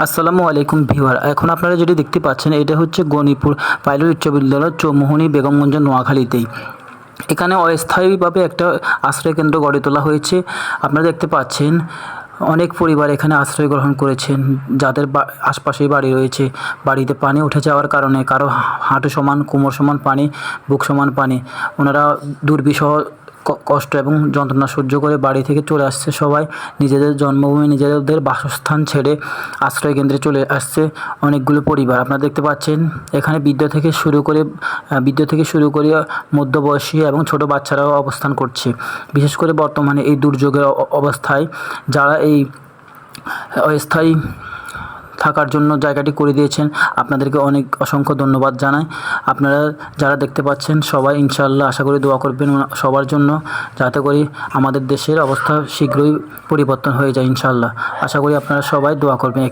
আসসালামু আলাইকুম ভিউয়ার। এখন আপনারা যেটি দেখতে পাচ্ছেন এটা হচ্ছে গণিপুর পাইলট উচ্চ বিদ্যালয় চৌমুহনী বেগমগঞ্জ নোয়াখালীতেই। এখানে অস্থায়ীভাবে একটা আশ্রয় কেন্দ্র গড়ে তোলা হয়েছে। আপনারা দেখতে পাচ্ছেন অনেক পরিবার এখানে আশ্রয় গ্রহণ করেছেন, যাদের আশপাশেই বাড়ি রয়েছে। বাড়িতে পানি উঠে যাওয়ার কারণে কারো হাঁটু সমান, কোমর সমান পানি, বুক সমান পানি, ওনারা দুর্বিষহ কষ্ট এবং যন্ত্রণা সহ্য করে বাড়ি থেকে চলে আসছে। সবাই নিজেদের জন্মভূমি, নিজেদের বাসস্থান ছেড়ে আশ্রয় কেন্দ্রে চলে আসছে অনেকগুলো পরিবার। আপনারা দেখতে পাচ্ছেন এখানে বৃদ্ধ থেকে শুরু করে মধ্যবয়সী এবং ছোট বাচ্চারাও অবস্থান করছে। বিশেষ করে বর্তমানে এই দুর্যোগের অবস্থায় যারা এই অস্থায়ী থাকার জন্য জায়গাটি করে দিয়েছেন, আপনাদেরকে অসংখ্য ধন্যবাদ জানাই। আপনারা যারা দেখতে পাচ্ছেন সবাই ইনশাআল্লাহ আশা করি দোয়া করবেন সবার জন্য, যাতে করে আমাদের দেশের অবস্থা শীঘ্রই পরিবর্তন হয়ে যায় ইনশাআল্লাহ। আশা করি আপনারা সবাই দোয়া করবেন।